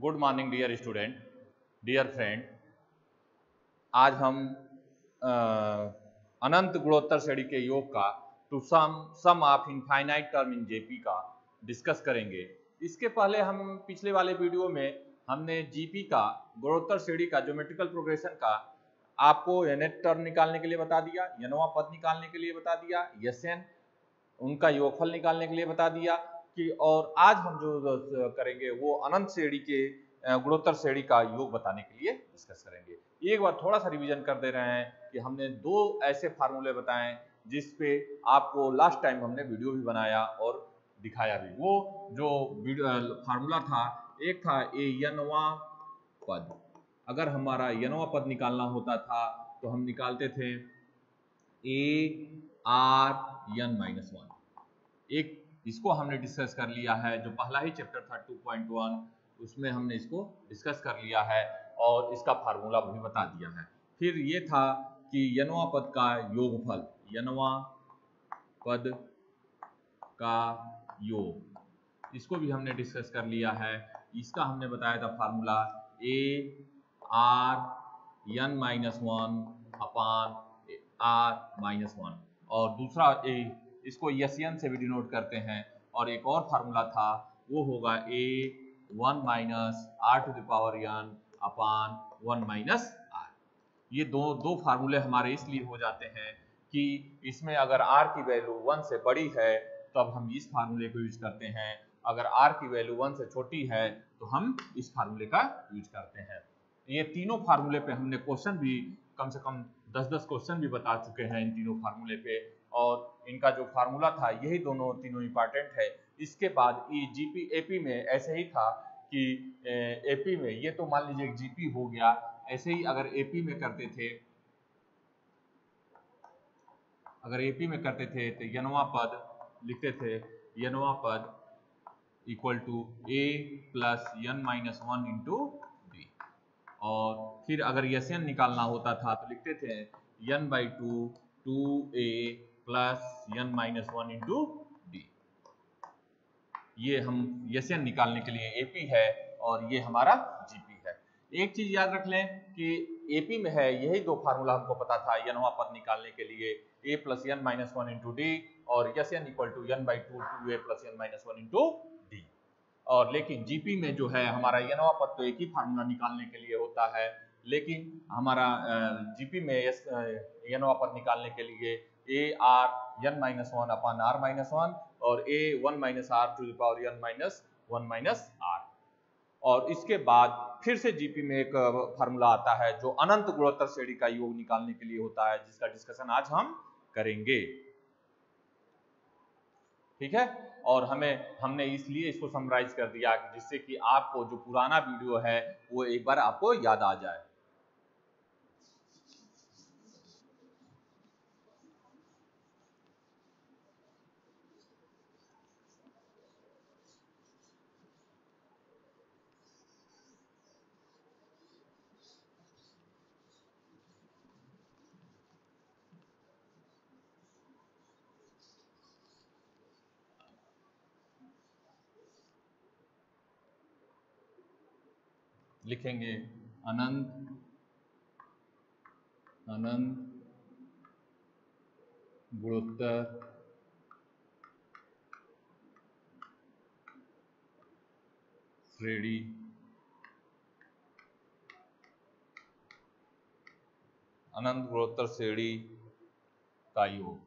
Good morning dear student, dear friend. आज हम अनंत गुणोत्तर श्रेणी के योग का to sum of infinite term in GP का डिस्कस करेंगे। इसके पहले हम पिछले वाले वीडियो में हमने जीपी का गुणोत्तर श्रेणी का ज्योमेट्रिकल प्रोग्रेशन का आपको nth टर्म निकालने के लिए बता दिया, nवां पद निकालने के लिए बता दिया, Sn उनका योगफल निकालने के लिए बता दिया कि और आज हम जो करेंगे वो अनंत श्रेणी के गुणोत्तर श्रेणी का योग बताने के लिए डिस्कस करेंगे। एक बार थोड़ा सा रिवीजन कर दे रहे हैं कि हमने दो ऐसे फार्मूले बताए जिसपे आपको लास्ट टाइम हमने वीडियो भी बनाया और दिखाया भी। वो जो फार्मूला था, एक था ए यनवा पद। अगर हमारा यनवा पद निकालना होता था तो हम निकालते थे A R N minus one. एक इसको हमने डिस्कस कर लिया है, जो पहला ही चैप्टर था 2.1 उसमें हमने इसको डिस्कस कर लिया है और इसका फार्मूला भी बता दिया है। फिर ये था कि यनवा पद का योगफल, यनवा पद का योग, इसको भी हमने डिस्कस कर लिया है। इसका हमने बताया था formula A R N minus one upon are minus one, और दूसरा इसको यन से भी डिनोट करते हैं। और एक और फार्मूला था वो होगा a one minus r to the power n upon one minus r. ये दो फार्मूले हमारे इसलिए हो जाते हैं कि इसमें अगर r की वैल्यू 1 से बड़ी है तो अब हम इस फार्मूले को यूज करते हैं, अगर r की वैल्यू 1 से छोटी है तो हम इस फार्मूले का यूज करते हैं। ये तीनों फार्मूले पे हमने क्वेश्चन भी कम से कम 10-10 क्वेश्चन भी बता चुके हैं इन तीनों फार्मूले पे, और इनका जो फार्मूला था यही तीनों इंपॉर्टेंट है। इसके बाद जीपी एपी में ऐसे ही था कि एपी में ये तो मान लीजिए जीपी हो गया, ऐसे ही अगर एपी में करते थे, अगर एपी में करते थे तो यनवा पद लिखते थे, यनवा पद equal to A plus N minus one into B. और फिर अगर Sn निकालना होता था तो लिखते थे यन by two A plus N minus one into D. ये हम Sn निकालने के लिए एपी है और ये हमारा जीपी है। एक चीज याद रख लें कि एपी में है यही दो फार्मूला हमको पता था यनवा पद निकालने के लिए, a plus N minus one into d और Sn equal to n by two A plus N minus one into d. और लेकिन जीपी में जो है हमारा यनवा पद तो एक ही फार्मूला निकालने के लिए होता है, लेकिन हमारा जीपी में यनवा पद निकालने के लिए a R N minus one upon are minus one और a one minus r to the power n minus one minus r. और इसके बाद फिर से जीपी में एक फार्मूला आता है जो अनंत गुणोत्तर श्रेणी का योग निकालने के लिए होता है, जिसका डिस्कशन आज हम करेंगे। ठीक है, और हमने इसलिए इसको समराइज कर दिया जिससे कि आपको जो पुराना वीडियो है वो एक बार आपको याद आ जाए। लिखेंगे अनंत गुणोत्तर श्रेणी अनंत गुणोत्तर श्रेणी का योग,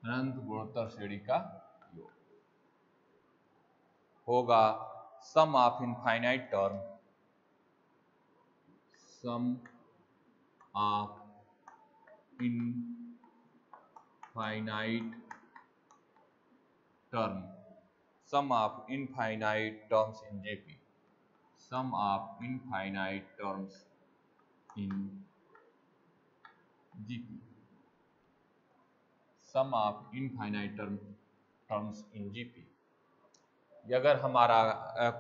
अनंत गुणोत्तर श्रेणी का योग होगा sum of infinite term, sum of infinite term, sum of infinite terms in JP, sum of infinite terms in GP, sum of infinite terms in GP। अगर हमारा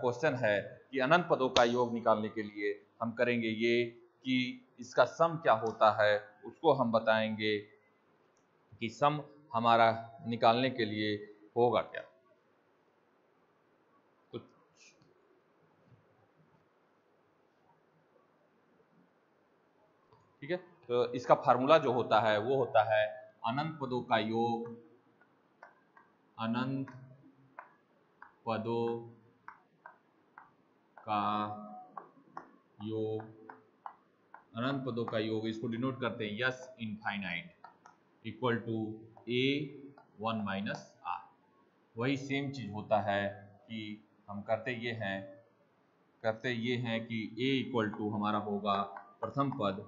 क्वेश्चन है कि अनंत पदों का योग निकालने के लिए हम करेंगे ये कि इसका सम क्या होता है, उसको हम बताएंगे कि सम हमारा निकालने के लिए होगा क्या? तो ठीक है, तो इसका फार्मूला जो होता है वो होता है अनंत पदों का योग, अनंत पदों का योग, अनंत पदों का योग, इसको डिनोट करते हैं S infinite equal to A 1 minus R. वही सेम चीज होता है कि हम करते ये हैं कि a इक्वल टू हमारा होगा प्रथम पद,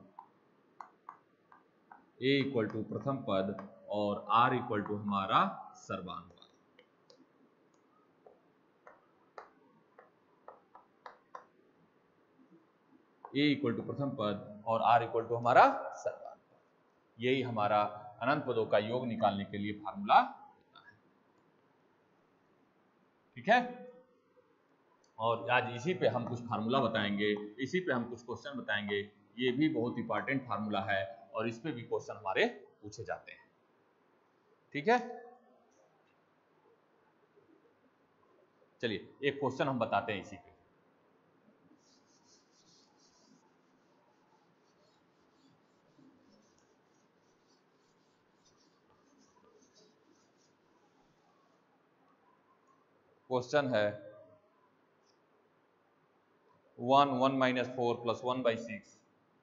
a इक्वल टू प्रथम पद और r इक्वल टू हमारा सर्वानुपात। a इक्वल टू प्रथम पद और r इक्वल टू हमारा सर्वानुपात। यही हमारा अनंत पदों का योग निकालने के लिए फार्मूला होता है। ठीक है, और आज इसी पे हम कुछ फार्मूला बताएंगे, इसी पे हम कुछ क्वेश्चन बताएंगे। ये भी बहुत इंपॉर्टेंट फार्मूला है और इस पे भी क्वेश्चन हमारे पूछे जाते हैं। ठीक है, चलिए एक क्वेश्चन हम बताते हैं इसी पे। क्वेश्चन है 1 माइनस 4 प्लस 1 बाई 6।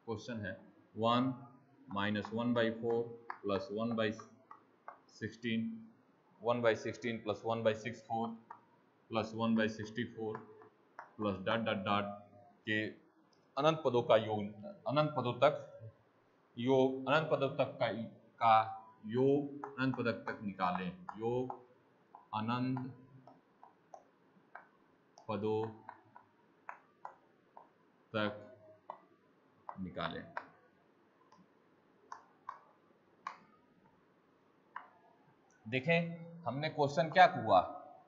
क्वेश्चन है 1 minus 1 by 4 plus 1 by 16, 1 by 16 plus 1 by 64 plus 1 by 64 plus dot dot dot के अनंत पदों का योग, अनंत पदों तक योग, अनंत पदों तक का योग, अनंत पदों तक निकालें, योग अनंत पदों तक निकालें। देखें हमने क्वेश्चन क्या हुआ,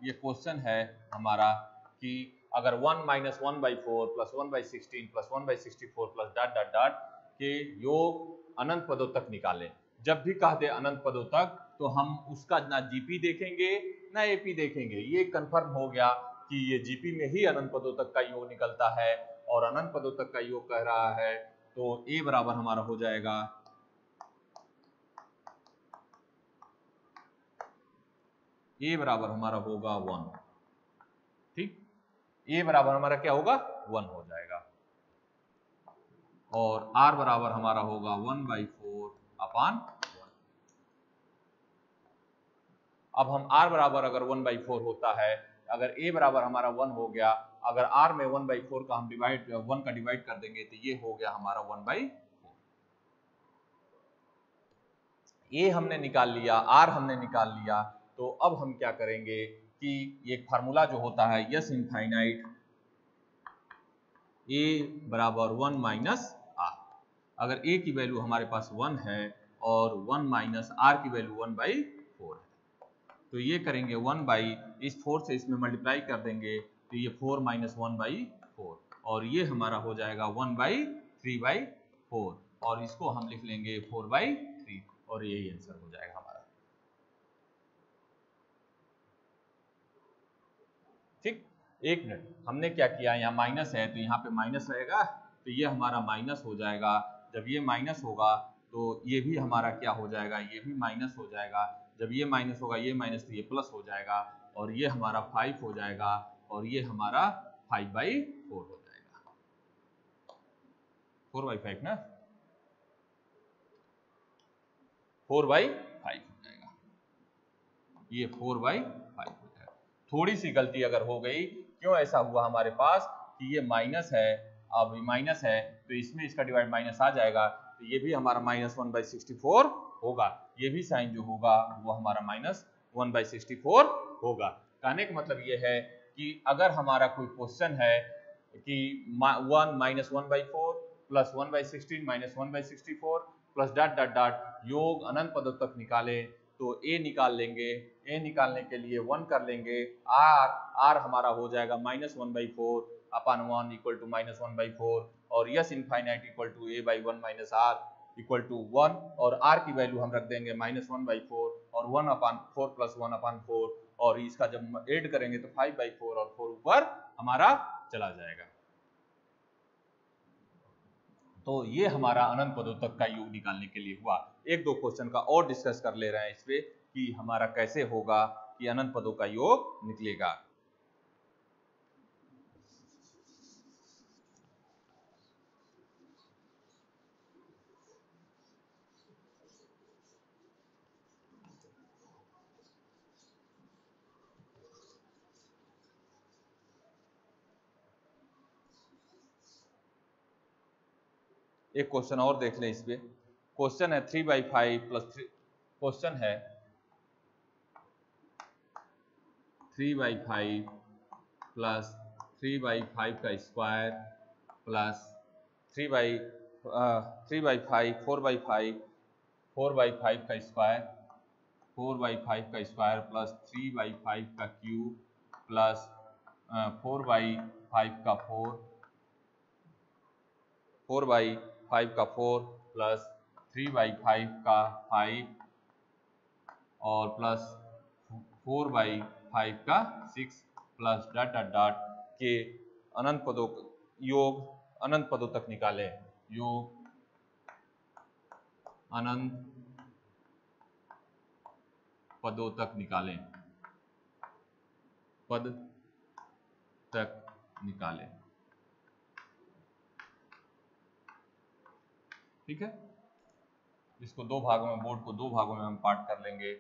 ये क्वेश्चन है हमारा कि अगर 1 minus 1 by 4 plus 1 by 16 plus 1 by 64 plus dot dot dot के योग अनंत पदों तक निकालें। जब भी कह दे अनंत पदों तक तो हम उसका ना जीपी देखेंगे ना एपी देखेंगे। ये कंफर्म हो गया कि ये जीपी में ही अनंत पदों तक का योग निकलता है और अनंत पदों तक का योग कह रहा है, तो ए बराबर हमारा हो जाएगा ए बराबर हमारा होगा 1। ठीक, ए बराबर हमारा क्या होगा 1 हो जाएगा और आर बराबर हमारा होगा 1/4 अपान 1। अब हम आर बराबर अगर 1/4 होता है, अगर ए बराबर हमारा 1 हो गया, अगर आर में 1/4 का हम डिवाइड 1 का डिवाइड कर देंगे तो ये हो गया हमारा 1/4। ए हमने निकाल लिया, आर हमने निकाल लिया, तो अब हम क्या करेंगे कि एक फार्मूला जो होता है यस इनफाइनाइट ए बराबर 1 माइनस आर। अगर ए की वैल्यू हमारे पास 1 है और 1 माइनस आर की वैल्यू 1/4 है, तो ये करेंगे 1 बाई, इस 4 से इसमें मल्टीप्लाई कर देंगे तो ये 4 माइनस 1/4 और ये हमारा हो जाएगा 1/3/4 और इसको हम लिख लेंगे 4/3 और यही आंसर हो जाएगा हमारा। ठीक, एक मिनट, हमने क्या किया, यहाँ माइनस है तो यहाँ पे माइनस रहेगा, तो ये हमारा माइनस हो जाएगा। जब ये माइनस होगा तो ये भी हमारा क्या हो जाएगा, ये भी माइनस हो जाएगा। जब ये माइनस होगा, ये माइनस, तो ये प्लस हो जाएगा और ये हमारा 5 हो जाएगा और ये हमारा 5/4 हो जाएगा। 4/5 ना, 4/5 हो जाएगा, ये 4/5 हो जाएगा। थोड़ी सी गलती अगर हो गई, क्यों ऐसा हुआ हमारे पास कि ये माइनस है, अब माइनस है तो इसमें इसका डिवाइड माइनस आ जाएगा, तो ये भी हमारा -1/64 होगा। ये भी साइन जो होगा वो हमारा -1/64 होगा। कहने का मतलब ये है कि अगर हमारा कोई क्वेश्चन है कि 1 -1/4 plus 1/16 -1/64 plus dot dot dot योग अनंत पदों तक निकाले, तो ए निकाल लेंगे। ए निकालने के लिए 1 कर लेंगे, आर हमारा हो जाएगा -1/4 अपान 1 इक्वल टू -1/4 और S infinite equal to a/1 minus R equal to 1 और r की वैल्यू हम रख देंगे -1/4 और 1/4 प्लस 1/4 और इसका जब ऐड करेंगे तो 5/4 और 4 ऊपर हमारा चला जाएगा। तो ये हमारा अनंत पदों तक का योग निकालने के लिए हुआ। एक दो क्वेश्चन का और डिस्कस कर ले रहे हैं इस पे कि हमारा कैसे होगा कि अनंत पदों का योग निकलेगा। एक क्वेश्चन और देख लें इस पे। क्वेश्चन है 3/5 प्लस 3, क्वेश्चन है 3/5 प्लस 3/5 का स्क्वायर प्लस 3/5 4/5 4/5 का स्क्वायर 4/5 का स्क्वायर प्लस 3/5 का क्यूब प्लस 4/5 का 4/5 का 4 प्लस 3/5 का 5 और प्लस 4/5 का 6 प्लस डॉट डॉट डॉट के अनंत पदों योग अनंत पदों तक निकालें। योग अनंत पदों तक निकालें, पद तक निकालें। ठीक है, इसको दो भागों में, बोर्ड को दो भागों में हम पार्ट कर लेंगे।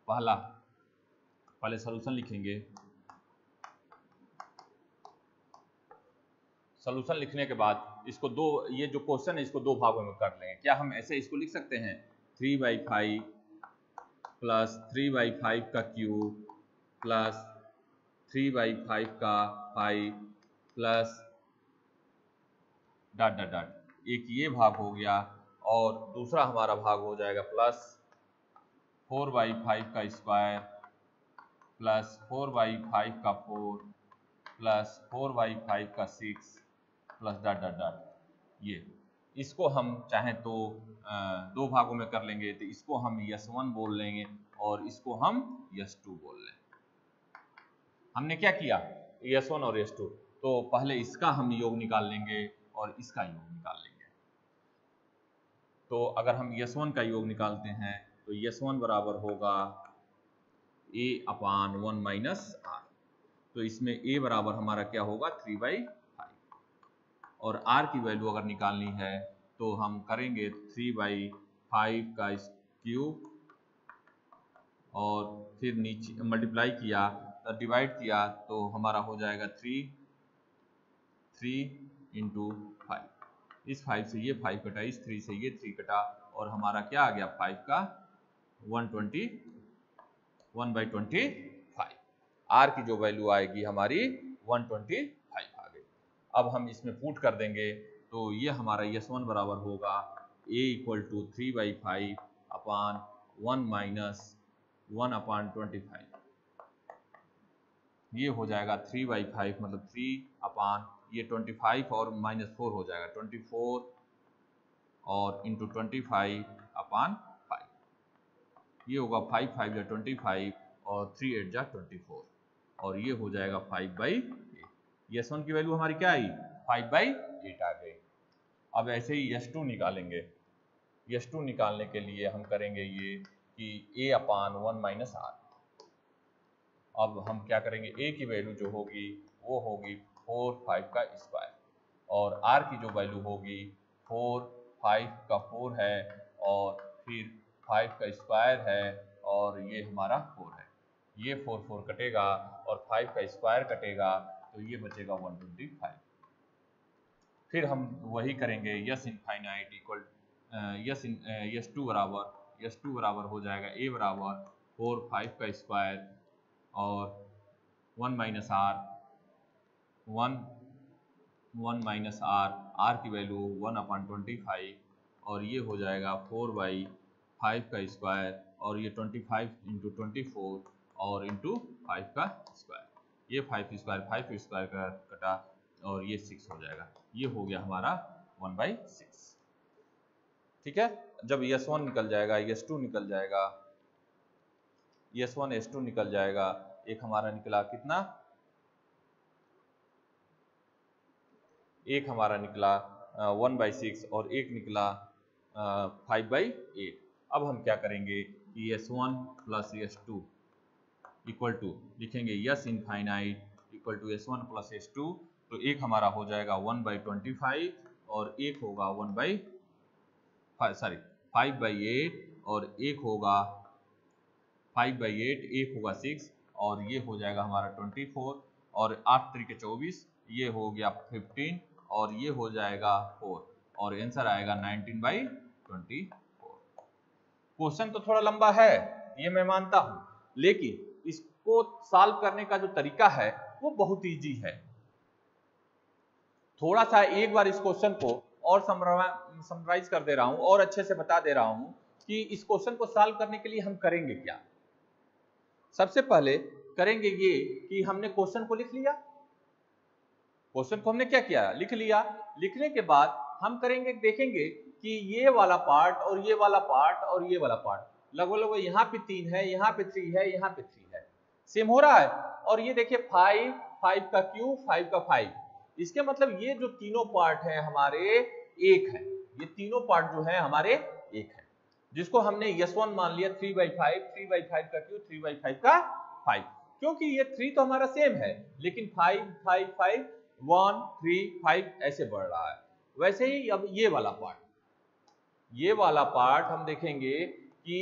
पहले सॉल्यूशन लिखेंगे। सॉल्यूशन लिखने के बाद इसको दो, ये जो क्वेश्चन है इसको दो भागों में कर लेंगे। क्या हम ऐसे इसको लिख सकते हैं 3/5 प्लस 3/5 का क्यूब प्लस 3/5 का 5 प्लस डॉट डॉट डॉट, एक ये भाग हो गया और दूसरा हमारा भाग हो जाएगा प्लस 4/5 का स्क्वायर प्लस 4/5 का 4 प्लस 4/5 का 6 प्लस डॉट डॉट डॉट। ये इसको हम चाहें तो दो भागों में कर लेंगे, तो इसको हम S1 बोल लेंगे और इसको हम S2 बोल लेंगे। हमने क्या किया, S1 और S2, तो पहले इसका हम योग निकाल लेंगे और इसका योग निकाल लेंगे। तो अगर हम S1 का योग निकालते हैं तो S1 बराबर होगा A/1 माइनस R। तो इसमें A बराबर हमारा क्या होगा 3/5 और R की वैल्यू अगर निकालनी है तो हम करेंगे 3/5 का क्यूब और फिर नीचे मल्टीप्लाई किया, डिवाइड किया तो हमारा हो जाएगा 3 × 5। इस 5 से ये 5 कटा, इस 3 से ये 3 कटा और हमारा क्या आ गया 5 का 1/25। R की जो वैल्यू आएगी हमारी 125 आ गई। अब हम इसमें पुट कर देंगे तो ये हमारा S1 बराबर होगा A = 3/5 अपान 1 माइनस 1/25। ये हो जाएगा 3/5 मतलब 3 अपान ये 25 और -4 हो जाएगा 24 और इंटू 25/5। ये होगा 5×5 = 25 और 3×8 = 24 और ये हो जाएगा 5/8। S1 की वैल्यू हमारी क्या आई 5/8 आ गई। अब ऐसे ही S2 निकालेंगे। S2 निकालने के लिए हम करेंगे ये कि A/1 माइनस R। अब हम क्या करेंगे, A की वैल्यू जो होगी वो होगी 4/5 का स्क्वायर और R की जो वैल्यू होगी 4/5 का 4 है और फिर 5 का स्क्वायर है और ये हमारा 4 है। ये 4 कटेगा और 5 का स्क्वायर कटेगा तो ये बचेगा 125। फिर हम वही करेंगे S2 बराबर हो जाएगा A बराबर 4/5 का स्क्वायर और 1 माइनस R, R की वैल्यू 1/25 और ये हो जाएगा 4/5 का स्क्वायर और ये 25 × 24 और इंटू 5 का स्क्वायर। ये 5 स्क्वायर का कटा और ये 6 हो जाएगा। ये हो गया हमारा 1/6। ठीक है, जब S1 निकल जाएगा, S2 निकल जाएगा, S1 S2 निकल जाएगा एक हमारा निकला कितना, एक हमारा निकला 1/6 और एक निकला 5/8। अब हम क्या करेंगे कि S1 plus S2 equal to लिखेंगे S infinite equal to S1 plus S2। तो एक हमारा हो जाएगा 1/25 और एक होगा 5/8 और एक होगा 5/8, एक होगा 6 और ये हो जाएगा हमारा 24 और 8 3 24, ये हो गया 15 और ये हो जाएगा 4 और आंसर आएगा 19/24। क्वेश्चन तो थोड़ा लंबा है, ये मैं मानता हूं, लेकिन इसको सॉल्व करने का जो तरीका है वो बहुत इजी है। थोड़ा सा एक बार इस क्वेश्चन को और समराइज कर दे रहा हूं और अच्छे से बता दे रहा हूं कि इस क्वेश्चन को सॉल्व करने के लिए हम करेंगे क्या। सबसे पहले करेंगे ये कि हमने क्वेश्चन को लिख लिया, क्वेश्चन को हमने क्या किया, लिख लिया। लिखने के बाद हम करेंगे, देखेंगे कि ये वाला पार्ट और ये वाला पार्ट और ये वाला पार्ट लगभग यहाँ पे 3 है, यहाँ पे 3 है, यहाँ पे 3 है, सेम हो रहा है। और ये देखिए 5 5 का क्यूब 5 का 5, इसके मतलब ये जो तीनों पार्ट है हमारे एक है, ये तीनों पार्ट जो है हमारे एक है, जिसको हमने S1 मान लिया 3/5, 3/5 का क्यूब 3/5 का 5, क्योंकि ये 3 तो हमारा सेम है, लेकिन 5 5 5 1 3 5 ऐसे बढ़ रहा है। वैसे ही अब ये वाला पार्ट हम देखेंगे कि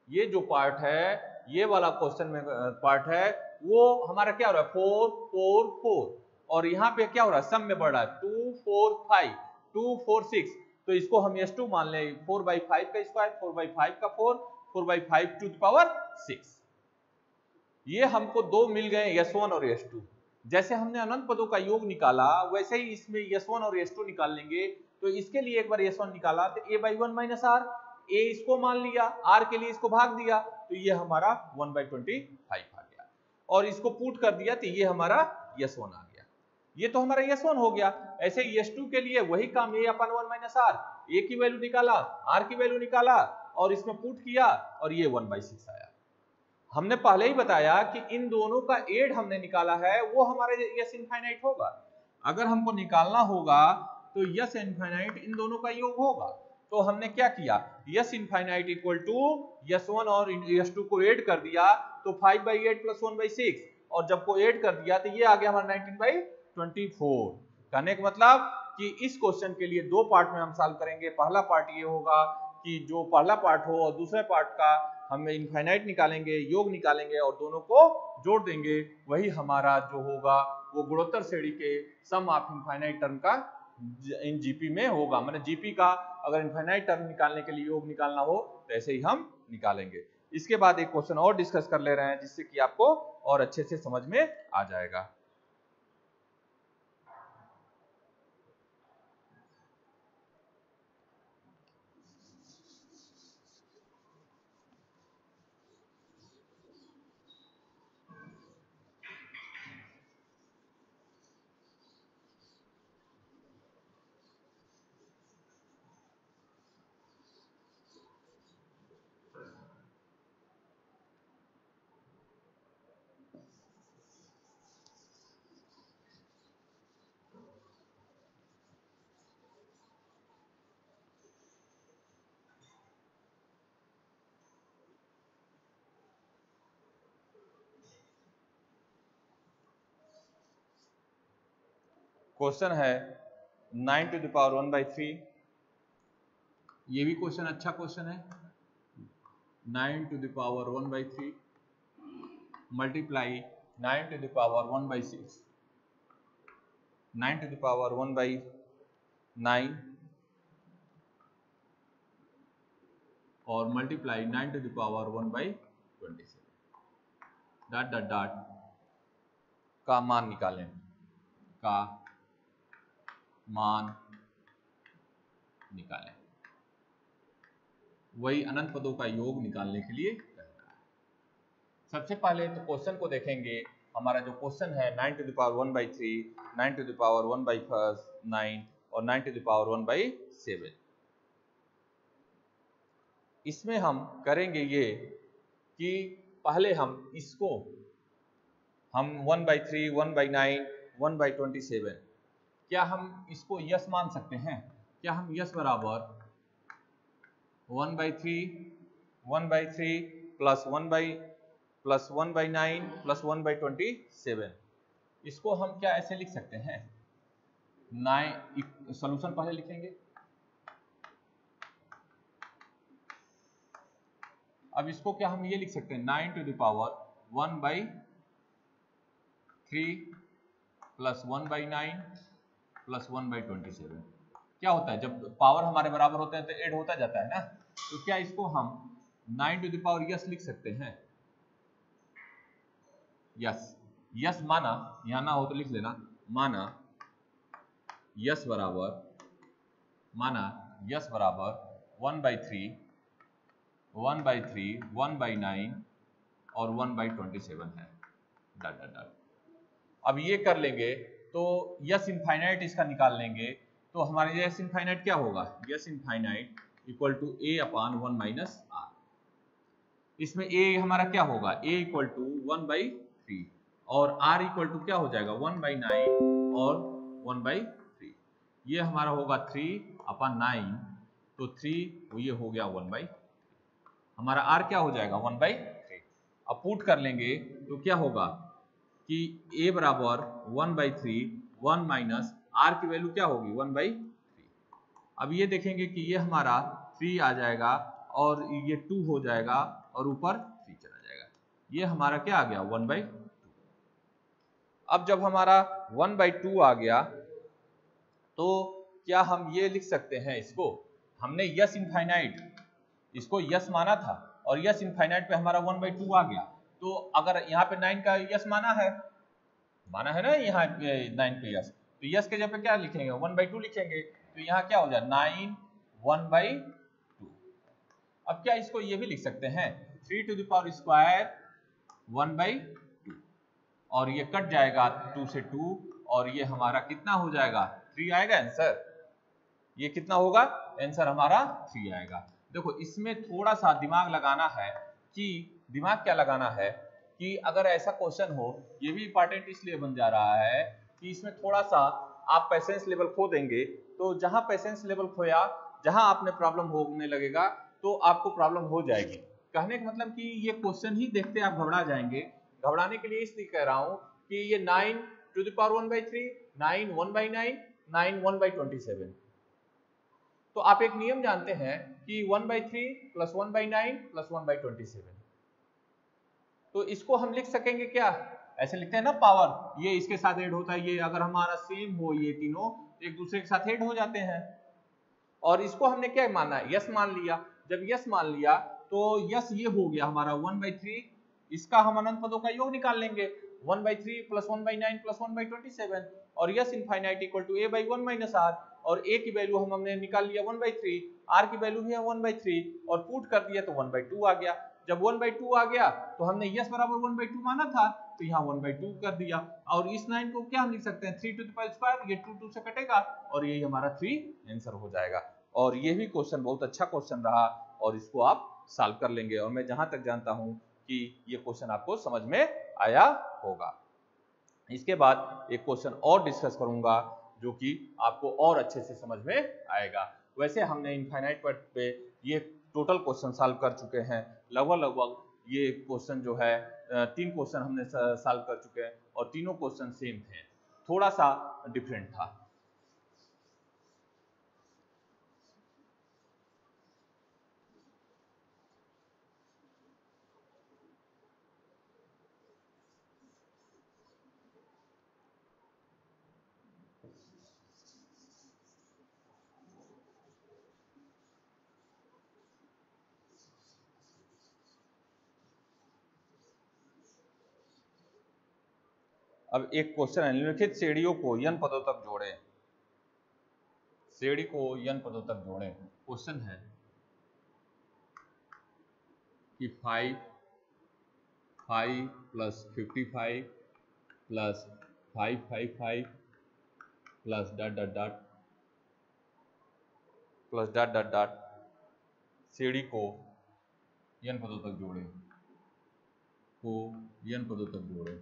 ये जो पार्ट है, ये वाला क्वेश्चन में पार्ट है, वो हमारा क्या हो रहा है 4 4 4 और यहाँ पे क्या हो रहा है सम में बढ़ रहा है 2 4 5 2 4 6, तो इसको हम S2 मान लें 4/5 का स्क्वायर 4/5 का 4 4/5 टू द पावर 6। ये हमको दो मिल गए S1 और S2। जैसे हमने अनंत पदों का योग निकाला वैसे ही इसमें S1 और S2 निकाल लेंगे। तो इसके लिए एक बार S1 निकाला तो a/1 माइनस r, a इसको मान लिया, r के लिए इसको भाग दिया, तो ये हमारा 1/25 आ गया और इसको पुट कर दिया तो ये हमारा S1 आ गया। ये तो हमारा S1 हो गया। ऐसे S2 के लिए वही काम, a/1 माइनस r, a की वैल्यू निकाला, r की वैल्यू निकाला और इसमें पुट किया और ये 1/6 आया। हमने पहले ही बताया कि इन दोनों का एड हमने निकाला है, वो हमारे यस इनफाइनाइट होगा। अगर हमको निकालना होगा तो यस इनफाइनाइट इन दोनों का योग होगा। तो हमने क्या किया, yes infinite equal to S1 और S2 को ऐड कर दिया, तो 5/8 प्लस 1/6 और जब को ऐड कर दिया तो ये आ गया हमारा 19/24। कहने का मतलब कि इस क्वेश्चन के लिए दो पार्ट में हम सॉल्व करेंगे। पहला पार्ट ये होगा कि जो पहला पार्ट हो और दूसरे पार्ट का हम इनफाइनाइट निकालेंगे, योग निकालेंगे और दोनों को जोड़ देंगे, वही हमारा जो होगा वो गुणोत्तर श्रेणी के सम ऑफ इनफाइनाइट टर्म का इन जीपी में होगा। मतलब जीपी का अगर इनफाइनाइट टर्म निकालने के लिए योग निकालना हो तो ऐसे ही हम निकालेंगे। इसके बाद एक क्वेश्चन और डिस्कस कर ले रहे हैं जिससे कि आपको और अच्छे से समझ में आ जाएगा। क्वेश्चन है 9 टू द पावर 1/3। ये भी क्वेश्चन अच्छा क्वेश्चन है। 9 to the power 1/3 multiply 9 to the power 1/6, 9 to the power 1/9 और multiply 9 to the power 1/27 dot dot dot का मान निकालें, का मान निकालें। वही अनंत पदों का योग निकालने के लिए करना है। सबसे पहले तो क्वेश्चन को देखेंगे। हमारा जो क्वेश्चन है 9 to the power 1/3, 9 to the power 1/9 और 9 टू द पावर 1/7। इसमें हम करेंगे ये कि पहले हम इसको हम 1/3, 1/9, 1/27, क्या हम इसको यस मान सकते हैं? क्या हम यस बराबर 1/3 प्लस 1/9 प्लस 1/27, इसको हम क्या ऐसे लिख सकते हैं? 9 सॉल्यूशन पहले लिखेंगे। अब इसको क्या हम ये लिख सकते हैं 9 to the power 1/3 plus 1/9 plus 1/27। क्या होता है जब पावर हमारे बराबर होते हैं तो ऐड होता जाता है ना, तो क्या इसको हम 9 टू द पावर यस लिख सकते हैं? यस, यस माना, यहां ना हो तो लिख लेना, माना यस बराबर 1/3, 1/9 और 1/27 है, डॉट डॉट डॉट। अब ये कर लेंगे तो यस इनफाइनाइट इसका निकाल लेंगे, तो हमारे यस इनफाइनाइट क्या होगा? S infinite equal to a upon 1 minus R. इसमें a हमारा क्या होगा? a इक्वल टू 1/3 और r इक्वल टू क्या हो जाएगा? 1/9 और 1/3। ये हमारा होगा 3/9, तो 3 ये हो गया 1/3। हमारा r क्या हो जाएगा? 1/3। अब पुट कर लेंगे तो क्या होगा कि a बराबर 1/3, 1 माइनस r की वैल्यू क्या होगी? 1/3। अब ये देखेंगे कि ये हमारा 3 आ जाएगा और ये 2 हो जाएगा और ऊपर 3 चला जाएगा, ये हमारा क्या आ गया? 1/2। अब जब हमारा 1/2 आ गया तो क्या हम ये लिख सकते हैं इसको? हमने यस इनफाइनाइट इसको यस माना था और यस इनफाइनाइट पे हमारा 1/2 आ गया, तो अगर यहाँ पे 9 का यस माना है ना यहाँ 9 पे यस, तो यस के जगह पे क्या लिखेंगे? 1/2 लिखेंगे, तो यहाँ क्या हो जाए? 9 1/2। अब क्या इसको ये भी लिख सकते हैं 3 टू द पावर स्क्वायर 1/2, और ये कट जाएगा 2 से 2 और ये हमारा कितना हो जाएगा? 3 आएगा आंसर। ये कितना होगा? आंसर हमारा 3 आएगा। देखो इसमें थोड़ा सा दिमाग लगाना है, कि दिमाग क्या लगाना है कि अगर ऐसा क्वेश्चन हो, ये भी इंपॉर्टेंट इसलिए बन जा रहा है कि इसमें थोड़ा सा आप पेशेंस लेवल खो देंगे, तो जहां पेशेंस लेवल खोया, जहां आपने प्रॉब्लम होने लगेगा तो आपको प्रॉब्लम हो जाएगी। कहने का मतलब कि ये क्वेश्चन ही देखते आप घबरा जाएंगे। घबराने के लिए इसलिए कह रहा हूं कि ये 9 टू द पावर 1/3, 9 1/9, 9 1/27। तो आप एक नियम जानते हैं कि 1/3 प्लस 1/9 प्लस 1/27, तो इसको हम लिख सकेंगे क्या? ऐसे लिखते हैं ना पावर, ये इसके साथ ऐड होता है, ये अगर हमारा सेम हो ये तीनों एक दूसरे के साथ ऐड हो जाते हैं। और इसको हमने क्या माना? यस मान लिया। जब यस मान लिया तो यस ये हो गया हमारा 1/3, इसका हम अनंत पदों का योग निकाल लेंगे 1/3 प्लस 1/9 प्लस 1/27, और S infinite equal to a by 1 minus r, और a की वैल्यू हमने निकाल लिया 1/3, r की वैल्यू भी है 1/3 और पुट कर दिया तो 1/2 आ गया। जब 1/2 आ गया तो हमने यस बराबर 1/2 माना था, तो यहाँ 1/2 कर दिया, और इस 9 को क्या हम लिख सकते हैं 3 टू द पावर स्क्वायर, ये 2 से कटेगा और यही हमारा 3 आंसर हो जाएगा। और ये भी क्वेश्चन बहुत अच्छा क्वेश्चन रहा और इसको आप सॉल्व कर लेंगे, और मैं जहां तक जानता हूं कि ये क्वेश्चन आपको समझ में आया होगा। इसके बाद एक क्वेश्चन और डिस्कस करूंगा जो कि आपको और अच्छे से समझ में आएगा। वैसे हमने इनफाइनाइट पार्ट पे ये टोटल क्वेश्चन सॉल्व कर चुके हैं, लगभग ये क्वेश्चन जो है 3 क्वेश्चन हमने सॉल्व कर चुके हैं और तीनों क्वेश्चन सेम थे, थोड़ा सा डिफरेंट था। अब एक क्वेश्चन है, निम्नलिखित श्रेणियों को n पदों तक जोड़ें। श्रेणी को n पदों तक जोड़ें। क्वेश्चन है कि 5 plus 55 plus 555 plus dot dot dot plus dot dot dot श्रेणी को n पदों तक जोड़ें, को n पदों तक जोड़ें।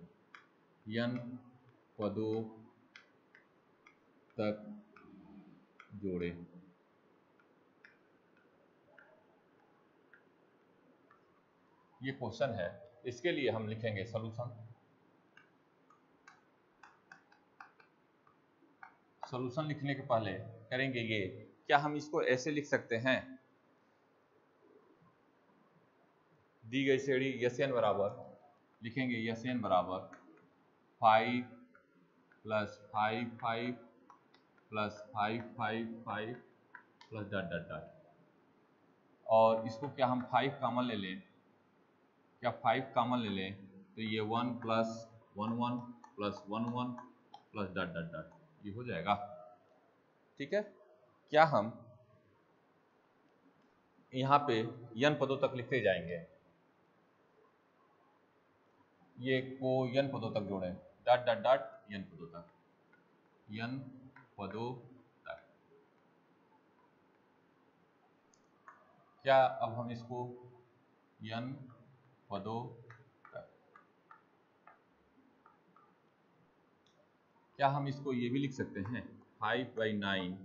n पदों तक जोड़े। ये क्वेश्चन है, इसके लिए हम लिखेंगे सॉल्यूशन। सॉल्यूशन लिखने के पहले करेंगे ये, क्या हम इसको ऐसे लिख सकते हैं, दी गई श्रेणी Sn बराबर लिखेंगे Sn बराबर 5 plus 5 5 plus 5 5 5 plus dot dot dot, और इसको क्या हम 5 कॉमन ले लें, क्या 5 कॉमन ले लें तो ये 1 plus 1 1 plus 1 1 plus dot dot dot, ये हो जाएगा। ठीक है, क्या हम यहाँ पे n पदों तक लिखते जाएंगे, ये को n पदों तक जोड़ें, डॉट डॉट डॉट n पदों तक, n पदों तक। क्या अब हम इसको n पदों तक, क्या हम इसको ये भी लिख सकते हैं 5/9,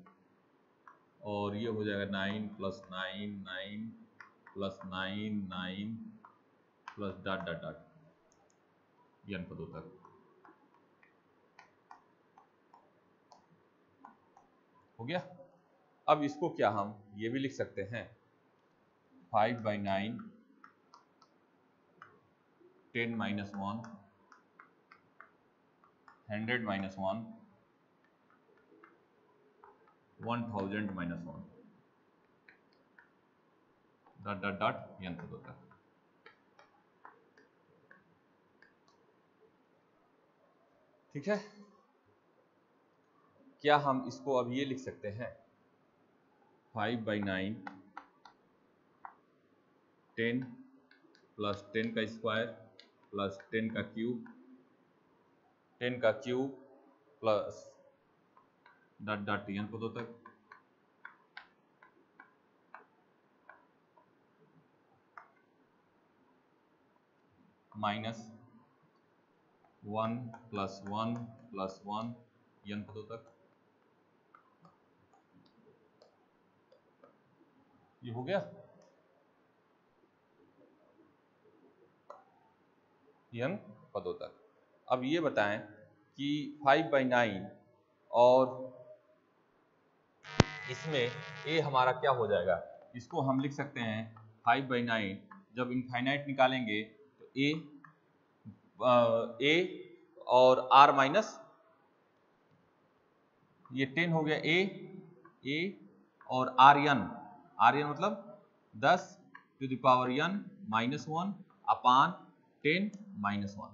और ये हो जाएगा 9 plus 9 9 plus 9 9 plus dot dot dot n पदों तक। हो गया। अब इसको क्या हम ये भी लिख सकते हैं 5/9 10 minus 1 100 minus 1 1000 minus 1 dot dot dot n पदों तक। ठीक है, क्या हम इसको अब ये लिख सकते हैं 5/9 10 प्लस 10 का स्क्वायर प्लस 10 का क्यूब, 10 का cube plus dot dot n पदों तक। माइनस 1 प्लस 1 प्लस 1 n पदों तक। ये हो गया, n पदों तक। अब ये बताएं कि 5/9 और इसमें a हमारा क्या हो जाएगा, इसको हम लिख सकते हैं 5/9, जब इनफाइनाइट निकालेंगे तो a और r माइनस, ये 10 हो गया a और rn मतलब 10 to the power n minus 1 upon 10 minus 1।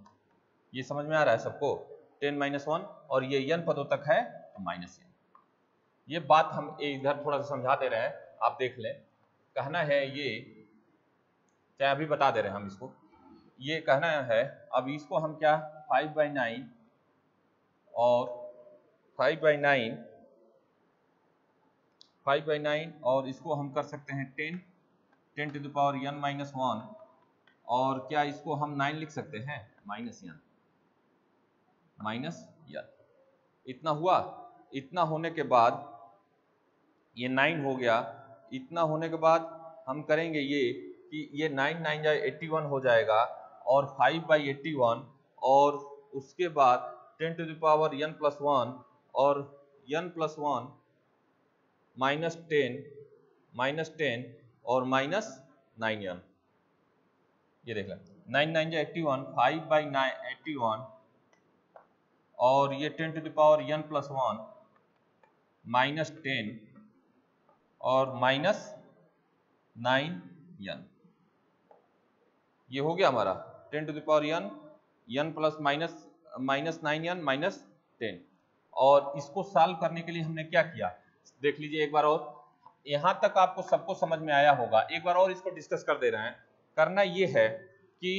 ये समझ में आ रहा है सबको, 10 माइनस 1, और ये n पदों तक है तो माइनस n। ये बात हम इधर थोड़ा सा समझा दे रहे हैं, आप देख लें। कहना है ये, चाहे अभी बता दे रहे हैं हम इसको, ये कहना है अब इसको हम क्या 5/9 और 5/9 और इसको हम कर सकते हैं 10 to the power n minus 1, और क्या इसको हम 9 लिख सकते हैं माइनस n। इतना हुआ। इतना होने के बाद ये 9 हो गया। इतना होने के बाद हम करेंगे ये कि ये 9 9 जाए 81 हो जाएगा, और 5/81, और उसके बाद 10 to the power n plus 1 और n प्लस 1 माइनस 10 और माइनस 9n। ये देख लें, 9 9 जाए 81, 5/81, और ये 10 to the power n plus 1 minus 10 और माइनस 9n। ये हो गया हमारा 10 to the power n plus minus 9n minus 10। और इसको सॉल्व करने के लिए हमने क्या किया, देख लीजिए एक बार और। यहां तक आपको सबको समझ में आया होगा, एक बार और इसको डिस्कस कर दे रहे हैं। करना ये है कि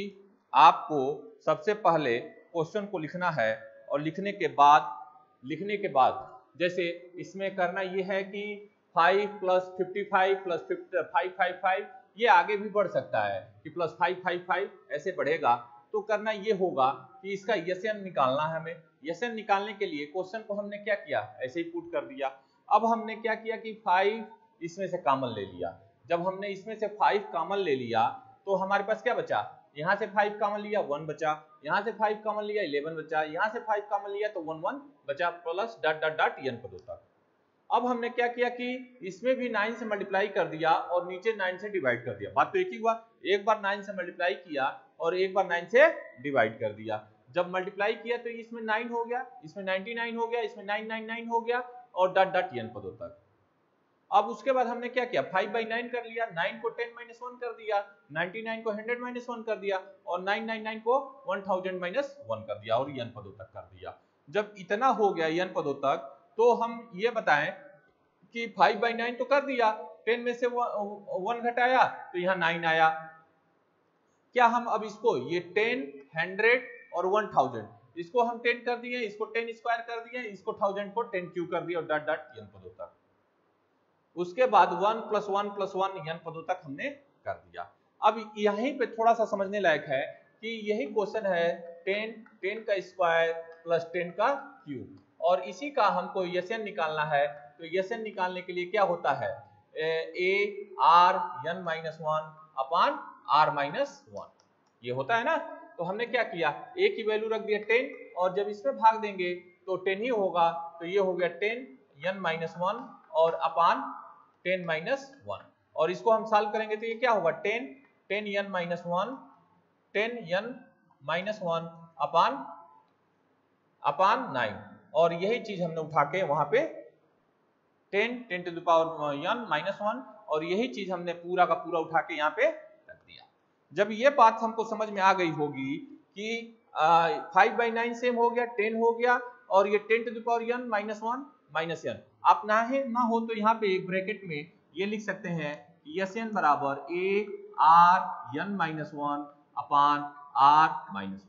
आपको सबसे पहले क्वेश्चन को लिखना है, और लिखने के बाद जैसे इसमें करना ये है कि 5 प्लस 55 प्लस 555, ये आगे भी बढ़ सकता है कि प्लस 555 ऐसे बढ़ेगा। तो करना ये होगा कि इसका SN निकालना है हमें। SN निकालने के लिए क्वेश्चन को हमने क्या किया, ऐसे ही पुट कर दिया। अब हमने क्या किया कि 5 इसमें से कॉमन ले लिया। जब हमने इसमें से 5 कॉमन ले लिया तो हमारे पास क्या बचा, यहाँ से 5 कॉमन लिया 1 बचा, यहाँ से 5 कॉमन लिया 11 बचा, यहाँ से 5 कॉमन लिया तो 1 1 बचा, plus dot dot dot n पदों तक। अब हमने क्या किया कि इसमें भी 9 से मल्टीप्लाई कर दिया और नीचे 9 से डिवाइड कर दिया। बात तो एक ही हुआ, एक बार 9 से मल्टीप्लाई किया और एक बार 9 से डिवाइड कर दिया। जब मल्टीप्लाई किया तो इसमें 9 हो गया, इसमें 99 हो गया, इसमें 999 हो गया और डॉट डॉट n पदों तक। अब उसके बाद हमने क्या किया, 5/9 कर लिया, 9 को 10 - 1 कर दिया, 99 को 100 - 1 कर दिया और 999 को 1000 - 1 कर दिया और n पदों तक कर दिया। जब इतना हो गया n पदों तक तो हम ये बताएं कि 5/9 तो कर दिया, 10 में से 1 घटाया तो यहाँ 9 आया। क्या हम अब इसको ये 10, 100 और 1000 इसको हम 10 कर दिए, इसको 10 स्क्वायर कर दिए, इसको 1000 को 10 क्यूब कर दिया और डॉट डॉट n पदों तक। उसके बाद 1 + 1 + 1 n पदों तक हमने कर दिया। अब यहीं पे थोड़ा सा समझने लायक है कि यही क्वेश्चन है 10 का स्क्वायर प्लस 10 का क्यूब और इसी का हमको SN निकालना है। तो SN निकालने के लिए क्या होता है, a r n - 1 upon r - 1 ये होता है ना। तो हमने क्या किया, a की वैल्यू रख दिया 10 और जब इसमें भाग देंगे तो 10 ही होगा, तो ये हो गया 10 n - 1 और अपान 10 - 1 और इसको हम सॉल्व करेंगे तो ये क्या होगा 10 n - 1 10 n - 1 अपान 9 और यही चीज हमने उठा के वहां पे 10 to the power n - 1 और यही चीज हमने पूरा का पूरा उठा के यहाँ पे रख दिया। जब ये बात हमको समझ में आ गई होगी कि 5/9 सेम हो गया, 10 हो गया और ये 10 to the power n - 1 - n, आप ना हो तो यहाँ पे एक ब्रैकेट में ये लिख सकते हैं कि SN बराबर a r n - 1 upon r - 1।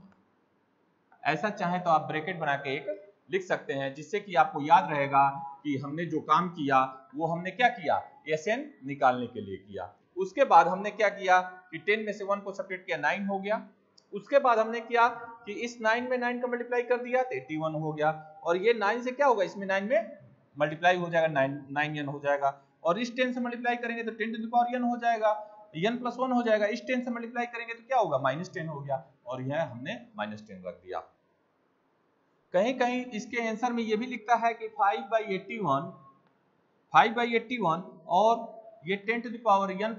ऐसा चाहे तो आप ब्रैकेट बना के एक लिख सकते हैं, जिससे कि आपको याद रहेगा कि हमने जो काम किया वो हमने क्या किया, SN निकालने के लिए किया। उसके बाद हमने क्या किया कि 10 में से 1 को सेपरेट किया, 9 हो गया। उसके बाद हमने किया कि इस 9 में 9 का मल्टीप्लाई कर दिया तो 81 हो गया और ये 9 से क्या होगा, इसमें 9 में मल्टीप्लाई हो जाएगा, 9n हो जाएगा और इस 10 से मल्टीप्लाई करेंगे तो 10 to the power n हो जाएगा, n + 1 हो जाएगा। इस 10 से मल्टीप्लाई करेंगे तो क्या होगा, -10 हो गया और यह हमने -10 रख दिया। कहीं कहीं इसके आंसर में ये भी लिखता है कि 5/81 और ये 10 to the power n +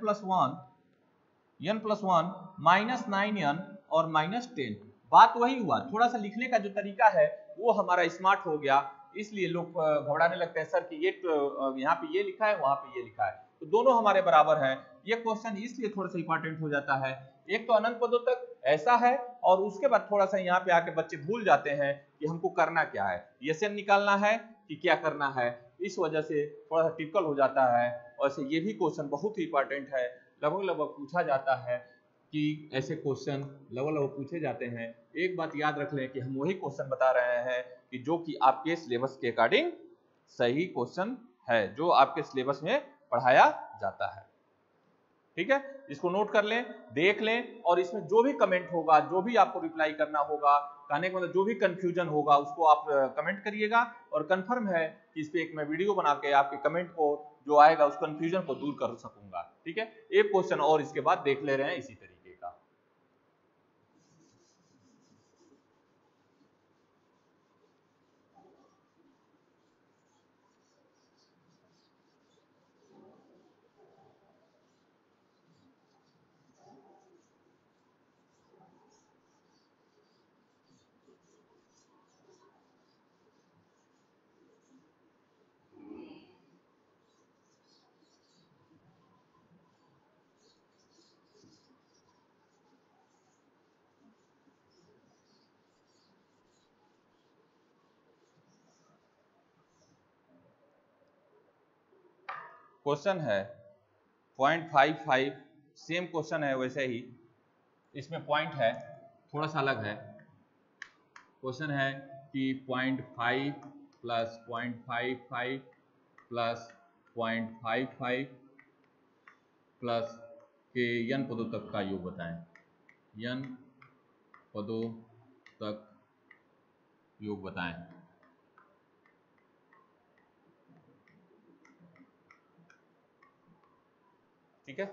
1 -9n और -10। बात वही हुआ, थोड़ा सा लिखने का जो तरीका है वो हमारा स्मार्ट हो गया, इसलिए लोग घबराने लगते हैं सर कि ये तो यहाँ पे ये लिखा है वहां पे ये लिखा है, तो दोनों हमारे बराबर है। ये क्वेश्चन इसलिए थोड़ा सा इंपॉर्टेंट हो जाता है, एक तो अनंत पदों तक ऐसा है और उसके बाद थोड़ा सा यहाँ पे आके बच्चे भूल जाते हैं कि हमको करना क्या है, SN निकालना है कि क्या करना है, इस वजह से थोड़ा सा टिपिकल हो जाता है। और ये भी क्वेश्चन बहुत ही इंपॉर्टेंट है, लगभग पूछा जाता है कि ऐसे क्वेश्चन लगभग पूछे जाते हैं। एक बात याद रख लें कि हम वही क्वेश्चन बता रहे हैं कि जो कि आपके सिलेबस के अकॉर्डिंग सही क्वेश्चन है, जो आपके सिलेबस में पढ़ाया जाता है। ठीक है, इसको नोट कर लें, देख लें और इसमें जो भी कमेंट होगा, जो भी आपको रिप्लाई करना होगा, कहने का मतलब जो भी कंफ्यूजन होगा उसको आप कमेंट करिएगा और कंफर्म है कि इस पे एक मैं वीडियो बना के आपके कमेंट को जो आएगा उस कंफ्यूजन को दूर कर सकूंगा। ठीक है, एक क्वेश्चन और इसके बाद देख ले रहे हैं इसी तरीके का। क्वेश्चन है 0.55, सेम क्वेश्चन है वैसे ही, इसमें पॉइंट है थोड़ा सा अलग है। क्वेश्चन है कि 0.5 प्लस 0.55 प्लस 0.55 प्लस के n पदों तक का योग बताएं। n पदों तक योग बताएं। ठीक है,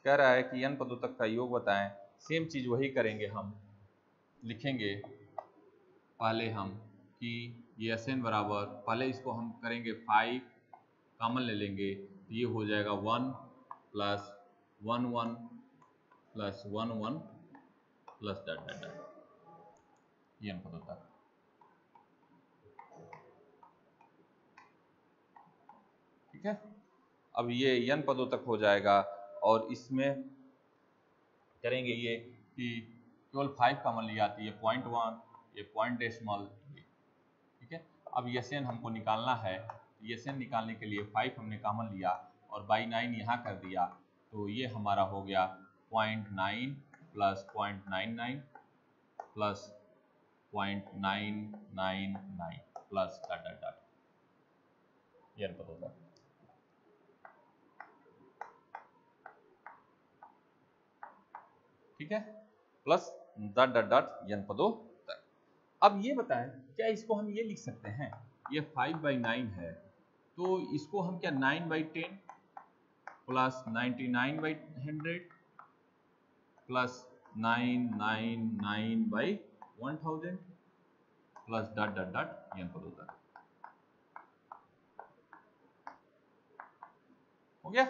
कह रहा है कि n पदों तक का योग बताएं। सेम चीज वही करेंगे, हम लिखेंगे पहले हम कि ये Sn बराबर, पहले इसको हम करेंगे 5 कॉमन ले लेंगे, तो ये हो जाएगा 1 plus 1 1 plus 1 1 plus dot dot dot, ये n पदों तक। ठीक है, अब ये n पदों तक हो जाएगा और इसमें करेंगे ये कि केवल 5 कॉमन ली जाती है, 0.1, ये पॉइंट डेसिमल। ठीक है, अब Sn हमको निकालना है, Sn निकालने के लिए 5 हमने कॉमन लिया और बाई 9 यहाँ कर दिया, तो ये हमारा हो गया 0.9 plus 0.99 plus 0.999 plus dot dot dot, ये n पदों तक। ठीक है, plus dot dot dot n पदों तक। अब ये बताएं, क्या इसको हम ये लिख सकते हैं, ये 5/9 है, तो इसको हम क्या 9/10 plus 99/100 plus 999/1000 plus dot dot dot n पदों तक। हो गया,